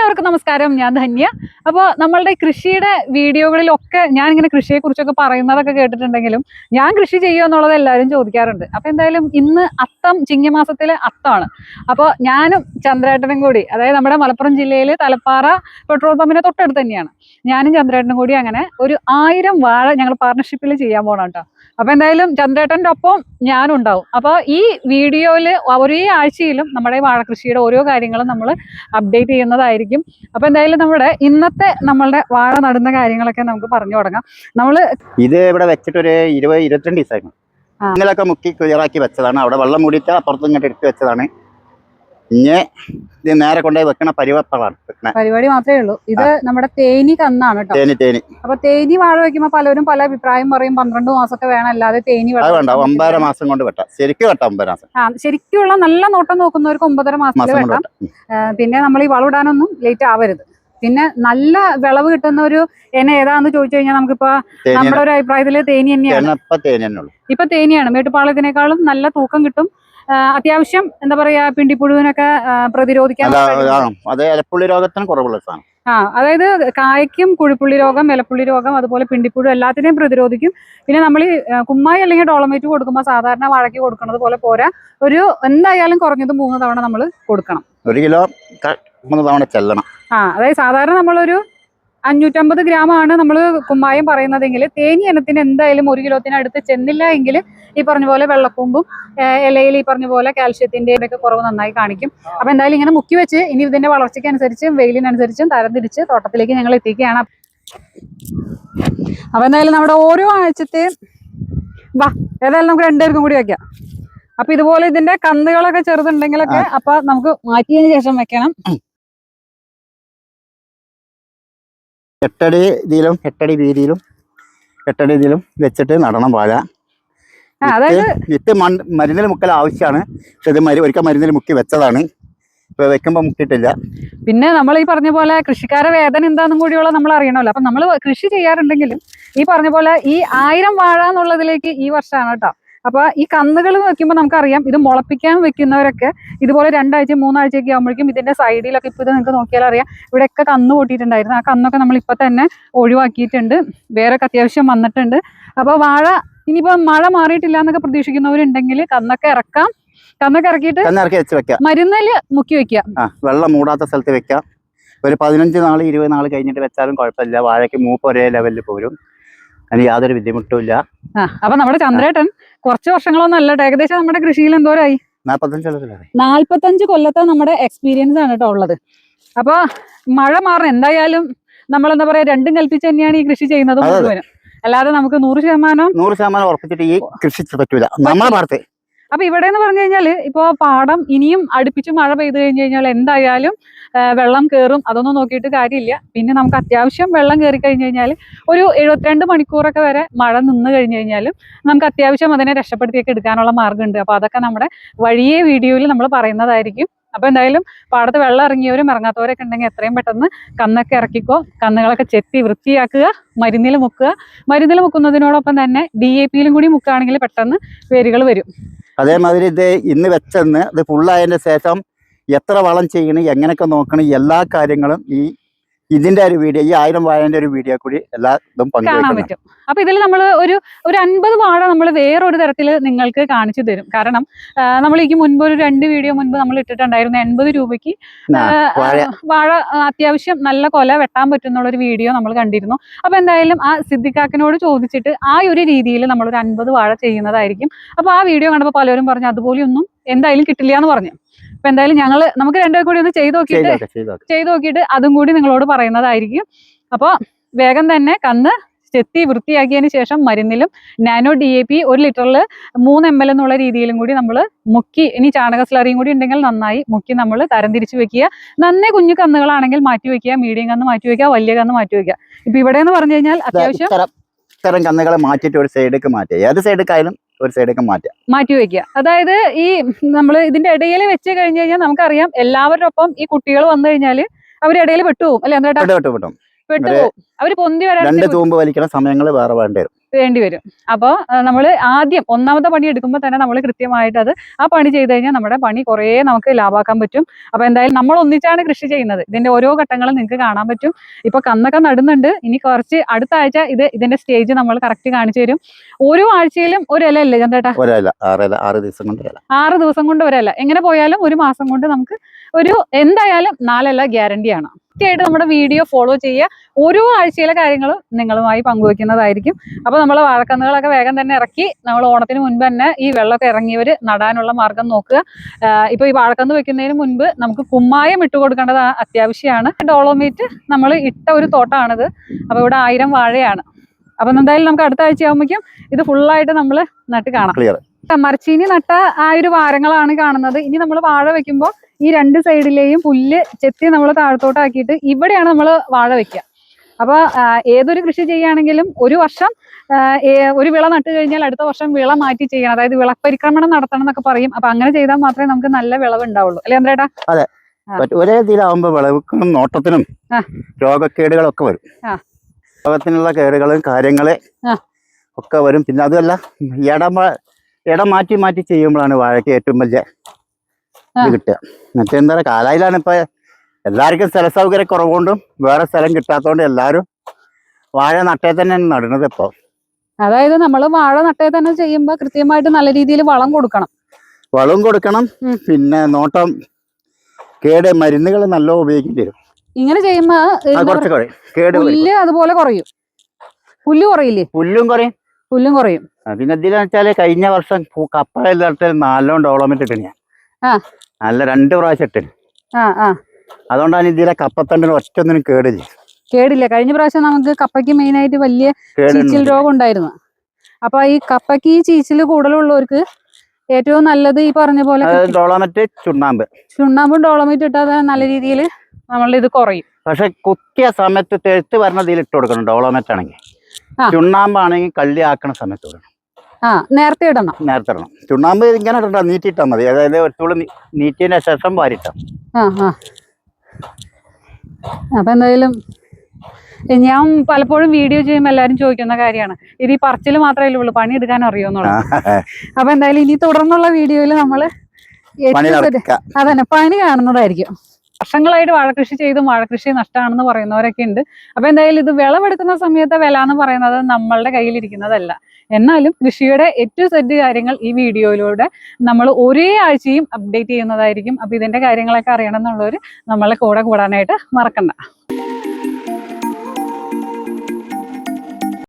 എല്ലാവർക്കും നമസ്കാരം. ഞാൻ ധന്യ. അപ്പോൾ നമ്മളുടെ കൃഷിയുടെ വീഡിയോകളിലൊക്കെ ഞാൻ ഇങ്ങനെ കൃഷിയെക്കുറിച്ചൊക്കെ പറയുന്നതൊക്കെ കേട്ടിട്ടുണ്ടെങ്കിലും ഞാൻ കൃഷി ചെയ്യുമോ എന്നുള്ളത് എല്ലാവരും ചോദിക്കാറുണ്ട്. അപ്പോൾ എന്തായാലും ഇന്ന് അത്തം, ചിങ്ങമാസത്തിലെ അത്തമാണ്. അപ്പോൾ ഞാനും ചന്ദ്രേട്ടനും കൂടി, അതായത് നമ്മുടെ മലപ്പുറം ജില്ലയിൽ തലപ്പാറ പെട്രോൾ പമ്പിന് തൊട്ടടുത്ത് തന്നെയാണ്, ഞാനും ചന്ദ്രേട്ടനും കൂടി അങ്ങനെ ഒരു 1000 വാഴ ഞങ്ങൾ പാർട്ണർഷിപ്പിൽ ചെയ്യാൻ പോകണം കേട്ടോ. അപ്പോൾ എന്തായാലും ചന്ദ്രേട്ടൻ്റെ ഒപ്പം ഞാനും ഉണ്ടാവും. അപ്പോൾ ഈ വീഡിയോയിൽ ഒരേ ആഴ്ചയിലും നമ്മുടെ വാഴ കൃഷിയുടെ ഓരോ കാര്യങ്ങളും നമ്മൾ അപ്ഡേറ്റ് ചെയ്യുന്നതായിരിക്കും. അപ്പോൾ എന്തായാലും ഇന്നത്തെ നമ്മളുടെ വാഴ നടുന്ന കാര്യങ്ങളൊക്കെ നമുക്ക് പറഞ്ഞു തുടങ്ങാം. ഇത് ഇവിടെ വെച്ചിട്ട് ഒരു 20-22 ദിവസമായിരുന്നു. ഇന്നലൊക്കെ മുക്കി ക്ലിയറാക്കി വെച്ചതാണ്. അവിടെ വെള്ളം മൂടിയിട്ട് അപ്പുറത്ത് ഇങ്ങോട്ട് എടുത്ത് വെച്ചതാണ്. ഇനി ഇത് നേരെ കൊണ്ടുപോയി വെക്കണ പരിപാടി മാത്രമേ ഉള്ളൂ. ഇത് നമ്മുടെ തേനി കന്നാണ് കേട്ടോ. തേനി അപ്പൊ തേനി വാഴ വെക്കുമ്പോ പലരും പല അഭിപ്രായം പറയും. 12 മാസമൊക്കെ വേണം, അല്ലാതെ തേനി വേണ്ട 9.5 മാസം കൊണ്ട് വെട്ടാം. ശരിക്കും വെട്ടാം 9 മാസം. ശരിക്കുള്ള നല്ല നോട്ടം നോക്കുന്നവർക്ക് 9.5 മാസത്തിൽ വെട്ടാം. പിന്നെ നമ്മൾ ഈ വളമിടാനൊന്നും ലേറ്റ് ആവരുത്. പിന്നെ നല്ല വിളവ് കിട്ടുന്ന ഒരു ഇന ഏതാന്ന് ചോദിച്ചു കഴിഞ്ഞാൽ നമുക്കിപ്പോ നമ്മുടെ ഒരു അഭിപ്രായത്തില് തേനി തന്നെയാണ്. ഇപ്പൊ തേനിയാണ്. മേട്ടുപ്പാളത്തിനേക്കാളും നല്ല തൂക്കം കിട്ടും. അത്യാവശ്യം എന്താ പറയാ, പിണ്ടിപ്പുഴുവിനൊക്കെ പ്രതിരോധിക്കാൻ അതായത് കായ്ക്കും കുഴിപ്പുള്ളി രോഗം, ഇലപ്പുള്ളി രോഗം, അതുപോലെ പിണ്ടിപ്പുഴു എല്ലാത്തിനെയും പ്രതിരോധിക്കും. പിന്നെ നമ്മൾ ഈ കുമ്മായി അല്ലെങ്കിൽ ഡോളമേറ്റ് കൊടുക്കുമ്പോൾ സാധാരണ വാഴയ്ക്ക് കൊടുക്കുന്നത് പോലെ പോരാ, ഒരു എന്തായാലും കുറഞ്ഞത് 3 തവണ നമ്മൾ കൊടുക്കണം. 1 കിലോ 3 തവണ ചെല്ലണം. അതായത് സാധാരണ നമ്മളൊരു 550 ഗ്രാമാണ് നമ്മൾ കുമ്മായം പറയുന്നതെങ്കിൽ തേനി ഇനത്തിന് എന്തായാലും 1 കിലോത്തിന് അടുത്ത് ചെന്നില്ല എങ്കിൽ ഈ പറഞ്ഞ പോലെ വെള്ളക്കൂമ്പും ഇലയിൽ ഈ പറഞ്ഞ പോലെ കാൽഷ്യത്തിന്റെ ഒക്കെ കുറവ് നന്നായി കാണിക്കും. അപ്പൊ എന്തായാലും ഇങ്ങനെ മുക്കി വെച്ച് ഇനി ഇതിന്റെ വളർച്ചയ്ക്ക് അനുസരിച്ചും വെയിലിനനുസരിച്ചും തരംതിരിച്ച് തോട്ടത്തിലേക്ക് ഞങ്ങൾ എത്തിക്കുകയാണ്. അപ്പൊ എന്തായാലും നമ്മുടെ ഓരോ ആഴ്ചത്തെ ഏതായാലും നമുക്ക് 2 പേർക്കും കൂടി വെക്കാം. അപ്പൊ ഇതുപോലെ ഇതിന്റെ കന്നുകളൊക്കെ ചെറുതുണ്ടെങ്കിലൊക്കെ അപ്പൊ നമുക്ക് മാറ്റിയതിന് ശേഷം വെക്കണം. 8 അടി ഇതിലും 8 അടി വീതിയിലും 8 അടി ഇതിലും വെച്ചിട്ട് നടണം വാഴ. വിത്ത് മരുന്നിൽ മുക്കൽ ആവശ്യമാണ്. പക്ഷെ ഇത് ഒരിക്കൽ മരുന്നിൽ മുക്കി വെച്ചതാണ്. ഇപ്പൊ വെക്കുമ്പോ മുക്കിയിട്ടില്ല. പിന്നെ നമ്മൾ ഈ പറഞ്ഞ പോലെ കൃഷിക്കാരെ വേദന എന്താണെന്നും കൂടിയുള്ള നമ്മൾ അറിയണമല്ലോ. അപ്പൊ നമ്മൾ കൃഷി ചെയ്യാറുണ്ടെങ്കിലും ഈ പറഞ്ഞ പോലെ ഈ 1000 വാഴ എന്നുള്ളതിലേക്ക് ഈ വർഷമാണ് കേട്ടോ. അപ്പൊ ഈ കന്നുകൾ വെക്കുമ്പോൾ നമുക്കറിയാം, ഇത് മുളപ്പിക്കാൻ വെക്കുന്നവരൊക്കെ ഇതുപോലെ 2 ആഴ്ച 3 ആഴ്ചയൊക്കെ ആകുമ്പോഴേക്കും ഇതിന്റെ സൈഡിലൊക്കെ ഇപ്പൊ ഇത് നിങ്ങൾക്ക് നോക്കിയാൽ അറിയാം, ഇവിടെയൊക്കെ കന്ന് പൊട്ടിയിട്ടുണ്ടായിരുന്നു. ആ കന്നൊക്കെ നമ്മൾ ഇപ്പൊ തന്നെ ഒഴിവാക്കിയിട്ടുണ്ട്. വേറെ അത്യാവശ്യം വന്നിട്ടുണ്ട്. അപ്പൊ വാഴ ഇനിയിപ്പോ മഴ മാറിയിട്ടില്ല എന്നൊക്കെ പ്രതീക്ഷിക്കുന്നവരുണ്ടെങ്കിൽ കന്നൊക്കെ ഇറക്കാം. കന്നൊക്കെ ഇറക്കിയിട്ട് മരുന്നില് മുക്കി വെക്കാം. വെള്ളം മൂടാത്ത സ്ഥലത്ത് വെക്കാം. ഒരു 15 നാൾ 20 നാൾ കഴിഞ്ഞിട്ട് വെച്ചാലും കുഴപ്പമില്ല. വാഴയ്ക്ക് മൂപ്പ് ഒരേ ലെവലിൽ പോരും. അതിന് യാതൊരു ബുദ്ധിമുട്ടും ഇല്ല. അപ്പൊ നമ്മുടെ ചന്ദ്രേട്ടൻ കുറച്ച് വർഷങ്ങളൊന്നും അല്ല, ഏകദേശം നമ്മുടെ കൃഷിയിൽ എന്തോരായി 45 കൊല്ലത്തെ നമ്മുടെ എക്സ്പീരിയൻസ് ആണ് കേട്ടോ ഉള്ളത്. അപ്പൊ മഴ മാറണം എന്തായാലും നമ്മളെന്താ പറയാ, രണ്ടും കൽപ്പിച്ച് തന്നെയാണ് ഈ കൃഷി ചെയ്യുന്നത് മുഴുവനും. അല്ലാതെ നമുക്ക് 100% ഉറപ്പിച്ചിട്ട് ഈ കൃഷി പറ്റൂല നമ്മളെ ഭാഗത്ത്. അപ്പൊ ഇവിടെ എന്ന് പറഞ്ഞു കഴിഞ്ഞാല് ഇപ്പൊ പാടം ഇനിയും അടുപ്പിച്ച് മഴ പെയ്തു കഴിഞ്ഞു കഴിഞ്ഞാൽ എന്തായാലും വെള്ളം കയറും. അതൊന്നും നോക്കിയിട്ട് കാര്യമില്ല. പിന്നെ നമുക്ക് അത്യാവശ്യം വെള്ളം കയറി കഴിഞ്ഞു കഴിഞ്ഞാൽ ഒരു 72 മണിക്കൂറൊക്കെ വരെ മഴ നിന്ന് കഴിഞ്ഞു കഴിഞ്ഞാലും നമുക്ക് അത്യാവശ്യം അതിനെ രക്ഷപ്പെടുത്തിയൊക്കെ എടുക്കാനുള്ള മാർഗ്ഗമുണ്ട്. അപ്പൊ അതൊക്കെ നമ്മുടെ വഴിയെ വീഡിയോയിൽ നമ്മൾ പറയുന്നതായിരിക്കും. അപ്പൊ എന്തായാലും പാടത്ത് വെള്ളം ഇറങ്ങിയവരും ഇറങ്ങാത്തവരൊക്കെ ഉണ്ടെങ്കിൽ എത്രയും പെട്ടെന്ന് കന്നൊക്കെ ഇറക്കിക്കോ. കന്നുകളൊക്കെ ചെത്തി വൃത്തിയാക്കുക, മരുന്നിൽ മുക്കുക. മരുന്നിൽ മുക്കുന്നതിനോടൊപ്പം തന്നെ DAP-യിലും കൂടി മുക്കുകയാണെങ്കിൽ പെട്ടെന്ന് വേരുകൾ വരും. അതേമാതിരി ഇത് ഇന്ന് വെച്ചെന്ന് ഇത് ഫുള്ളായതിന്റെ ശേഷം എത്ര വളം ചെയ്യണം, എങ്ങനെയൊക്കെ നോക്കണം, എല്ലാ കാര്യങ്ങളും ഇതിന്റെ ഒരു വീഡിയോ, ഈ 1000 വാഴന്റെ ഒരു വീഡിയോ കൂടി എല്ലാ ഇതും കാണാൻ പറ്റും. അപ്പൊ ഇതിൽ നമ്മൾ ഒരു 50 വാഴ നമ്മൾ വേറൊരു തരത്തിൽ നിങ്ങൾക്ക് കാണിച്ചു തരും. കാരണം നമ്മൾ ഈ മുൻപ് ഒരു 2 വീഡിയോ മുൻപ് നമ്മൾ ഇട്ടിട്ടുണ്ടായിരുന്നു 80 രൂപയ്ക്ക് വാഴ അത്യാവശ്യം നല്ല കൊല വെട്ടാൻ പറ്റുന്നുള്ള ഒരു വീഡിയോ നമ്മൾ കണ്ടിരുന്നു. അപ്പൊ എന്തായാലും ആ സിദ്ദിഖാക്കിനോട് ചോദിച്ചിട്ട് ആ ഒരു രീതിയിൽ നമ്മളൊരു 50 വാഴ ചെയ്യുന്നതായിരിക്കും. അപ്പൊ ആ വീഡിയോ കണ്ടപ്പോൾ പലരും പറഞ്ഞു അതുപോലെയൊന്നും എന്തായാലും കിട്ടില്ല എന്ന് പറഞ്ഞു. അപ്പൊ എന്തായാലും നമുക്ക് 2 കൂടി ഒന്ന് ചെയ്ത് നോക്കിയിട്ട് അതും കൂടി നിങ്ങളോട് പറയുന്നതായിരിക്കും. അപ്പോൾ വേഗം തന്നെ കന്ന് ചെത്തി വൃത്തിയാക്കിയതിന് ശേഷം മരുന്നിലും നാനോ DAP 1 ലിറ്ററിൽ 3 ml എന്നുള്ള രീതിയിലും കൂടി നമ്മൾ മുക്കി, ഇനി ചാണക സ്ലറിയും കൂടി ഉണ്ടെങ്കിൽ നന്നായി മുക്കി നമ്മൾ തരംതിരിച്ച് വെക്കുക. നന്നേ കുഞ്ഞു കന്നുകളാണെങ്കിൽ മാറ്റി വെക്കുക, മീഡിയം കന്ന് മാറ്റി വെക്കുക, വലിയ കന്ന് മാറ്റി വെക്കുക. ഇപ്പൊ ഇവിടെ എന്ന് പറഞ്ഞു കഴിഞ്ഞാൽ അത്യാവശ്യം ഇത്തരം കന്നുകളെ മാറ്റിയിട്ട് ഒരു സൈഡിലേക്ക് മാറ്റുക. ഏത് സൈഡിലേക്കായാലും ഒരു സൈഡൊക്കെ മാറ്റി വെക്കുക. അതായത് ഈ നമ്മൾ ഇതിന്റെ ഇടയിൽ വെച്ച് കഴിഞ്ഞു കഴിഞ്ഞാൽ നമുക്കറിയാം എല്ലാവരുടെ ഒപ്പം ഈ കുട്ടികൾ വന്നു കഴിഞ്ഞാൽ അവരിടയിൽ പെട്ടുപോകും അല്ലെ? പെട്ടുപോകും. അവര് പൊന്തി വരാൻ 2 തൂമ്പ് വലിക്കുന്ന സമയങ്ങൾ വേറെ വേണ്ടി വരും. വേണ്ടി വരും. അപ്പോൾ നമ്മൾ ആദ്യം ഒന്നാമത്തെ പണി എടുക്കുമ്പോൾ തന്നെ നമ്മൾ കൃത്യമായിട്ട് ആ പണി ചെയ്ത് കഴിഞ്ഞാൽ നമ്മുടെ പണി കുറേ നമുക്ക് ലാഭാക്കാൻ പറ്റും. അപ്പോൾ എന്തായാലും നമ്മൾ ഒന്നിച്ചാണ് കൃഷി ചെയ്യുന്നത്. ഇതിന്റെ ഓരോ ഘട്ടങ്ങളും നിങ്ങൾക്ക് കാണാൻ പറ്റും. ഇപ്പൊ കന്നൊക്കെ നടുന്നുണ്ട്. ഇനി കുറച്ച് അടുത്ത ആഴ്ച ഇതിന്റെ സ്റ്റേജ് നമ്മൾ കറക്റ്റ് കാണിച്ചു തരും. ഓരോ ആഴ്ചയിലും ഒരു ഇല അല്ലേ ചന്ദ്രേട്ടാ? 6 ദിവസം കൊണ്ട് 6 ദിവസം കൊണ്ട് ഒരല്ല. എങ്ങനെ പോയാലും ഒരു മാസം കൊണ്ട് നമുക്ക് എന്തായാലും 4 ഇല ഗ്യാരണ്ടിയാണ്. കൃത്യമായിട്ട് നമ്മുടെ വീഡിയോ ഫോളോ ചെയ്യുക. ഓരോ ആഴ്ചയിലെ കാര്യങ്ങളും നിങ്ങളുമായി പങ്കുവെക്കുന്നതായിരിക്കും. അപ്പോൾ നമ്മൾ വാഴക്കന്നുകളൊക്കെ വേഗം തന്നെ ഇറക്കി നമ്മൾ ഓണത്തിന് മുൻപ് തന്നെ ഈ വെള്ളമൊക്കെ ഇറങ്ങിയവർ നടാനുള്ള മാർഗം നോക്കുക. ഇപ്പോൾ ഈ വാഴക്കന്ന് വെക്കുന്നതിന് മുൻപ് നമുക്ക് കുമ്മായം ഇട്ട് കൊടുക്കേണ്ടത് അത്യാവശ്യമാണ്. ഡോളോമേറ്റ് നമ്മൾ ഇട്ട ഒരു തോട്ടമാണിത്. അപ്പോൾ ഇവിടെ 1000 വാഴയാണ്. അപ്പം എന്തായാലും നമുക്ക് അടുത്ത ആഴ്ച ആകുമ്പോഴേക്കും ഇത് ഫുള്ളായിട്ട് നമ്മൾ നട്ട് കാണാം. മരച്ചീനി നട്ട ആ ഒരു വാരങ്ങളാണ് കാണുന്നത്. ഇനി നമ്മൾ വാഴ വെക്കുമ്പോൾ ഈ 2 സൈഡിലെയും പുല്ല് ചെത്തി നമ്മൾ താഴത്തോട്ടാക്കിയിട്ട് ഇവിടെയാണ് നമ്മൾ വാഴ വെക്കുക. അപ്പോൾ ഏതൊരു കൃഷി ചെയ്യുകയാണെങ്കിലും ഒരു വർഷം ഒരു വിള നട്ട് കഴിഞ്ഞാൽ അടുത്ത വർഷം വിള മാറ്റി ചെയ്യണം. അതായത് വിളപരിക്രമണം നടത്തണം എന്നൊക്കെ പറയും. അപ്പൊ അങ്ങനെ ചെയ്താൽ മാത്രമേ നമുക്ക് നല്ല വിളവ് ഉണ്ടാവുള്ളൂ. അല്ലേ അന്ത്രേട്ടാ? അതെ, ഒരേ ഇതിലാവുമ്പോൾ വിളവിനും നോട്ടത്തിനും രോഗക്കേടുകളൊക്കെ വരും. രോഗത്തിനുള്ള കേടുകളും കാര്യങ്ങള് ഒക്കെ വരും. പിന്നെ അതുമല്ല ഇടം മാറ്റി ചെയ്യുമ്പോഴാണ് വാഴയ്ക്ക് ഏറ്റവും വലിയ ഇത് കിട്ടുക. മറ്റെന്താ കാലായിലാണ് ഇപ്പൊ എല്ലാവർക്കും സ്ഥല സൗകര്യ കുറവുകൊണ്ടും വേറെ സ്ഥലം കിട്ടാത്തതുകൊണ്ട് എല്ലാവരും വാഴ നട്ടേ തന്നെ നടുന്നത് ഇപ്പൊ. അതായത് നമ്മൾ വാഴ നട്ടേ തന്നെ ചെയ്യുമ്പോൾ കൃത്യമായിട്ട് നല്ല രീതിയിൽ വളം കൊടുക്കണം. പിന്നെ നോട്ടം മരുന്നുകൾ നല്ല ഉപയോഗിക്കേണ്ടി വരും. ഇങ്ങനെ ചെയ്യുമ്പോ പുല്ല് അതുപോലെ കുറയും. പുല്ല് കുറയില്ലേ? പുല്ലും കുറയും. പിന്നെ ഇതിലെന്ന് വെച്ചാല് കഴിഞ്ഞ വർഷം കപ്പ നട്ടാൽ 4 ഡോളോമേറ്റ് ഇട്ടിന്. നല്ല 2 പ്രാവശ്യം ഇട്ടിന്. അതുകൊണ്ടാണ് ഇതിലെ കപ്പത്തണ്ടിന് ഒറ്റൊന്നിനും കേടില്ല. കഴിഞ്ഞ പ്രാവശ്യം നമുക്ക് കപ്പയ്ക്ക് മെയിൻ ആയിട്ട് വലിയ ചീച്ചിൽ രോഗം ഉണ്ടായിരുന്നു. അപ്പൊ ഈ കപ്പയ്ക്ക് ഈ ചീച്ചിൽ കൂടുതലുള്ളവർക്ക് ഏറ്റവും നല്ലത് ഈ പറഞ്ഞ പോലെ ഡോളോമേറ്റ് ചുണ്ണാമ്പും ഡോളോമേറ്റ് ഇട്ടാൽ നല്ല രീതിയിൽ നമ്മളുടെ ഇത് കുറയും. പക്ഷെ കുത്തിയ സമയത്ത് തെഴുത്ത് വരുന്ന ഇതിൽ ഇട്ട് കൊടുക്കണം. ഡോളോമേറ്റ് ആണെങ്കിൽ. ചുണ്ണാമ്പാണെങ്കിൽ കള്ളി ആക്കണ സമയത്ത് കൊടുക്കണം. നേരത്തെ ഇടണം. ചുണ്ണാമ്പ് ഇങ്ങനെ ഇടണ്ട, നീറ്റിട്ടാ മതി. അതായത് ഒരു നീറ്റിയതിന് ശേഷം വാരിട്ടാ. അപ്പൊ എന്തായാലും ഞാൻ പലപ്പോഴും വീഡിയോ ചെയ്യുമ്പോൾ എല്ലാവരും ചോദിക്കുന്ന കാര്യമാണ്, ഇത് ഈ പറച്ചിൽ മാത്രമേ ഉള്ളൂ, പണി എടുക്കാൻ അറിയുമെന്നുള്ളത്. അപ്പൊ എന്തായാലും ഇനി തുടർന്നുള്ള വീഡിയോയിൽ നമ്മൾ അതന്നെ പണി കാണുന്നതായിരിക്കും. വർഷങ്ങളായിട്ട് വാഴകൃഷി ചെയ്തും വാഴകൃഷി നഷ്ടമാണെന്ന് പറയുന്നവരൊക്കെ ഉണ്ട്. അപ്പൊ എന്തായാലും ഇത് വിളവെടുക്കുന്ന സമയത്തെ വില എന്ന് പറയുന്നത് നമ്മളുടെ കയ്യിലിരിക്കുന്നതല്ല. എന്നാലും കൃഷിയുടെ ഏറ്റവും സെറ്റ് കാര്യങ്ങൾ ഈ വീഡിയോയിലൂടെ നമ്മൾ ഒരേ ആഴ്ചയും അപ്ഡേറ്റ് ചെയ്യുന്നതായിരിക്കും. അപ്പൊ ഇതിന്റെ കാര്യങ്ങളൊക്കെ അറിയണം എന്നുള്ളവർ നമ്മളെ കൂടെ കൂടാനായിട്ട് മറക്കണ്ട.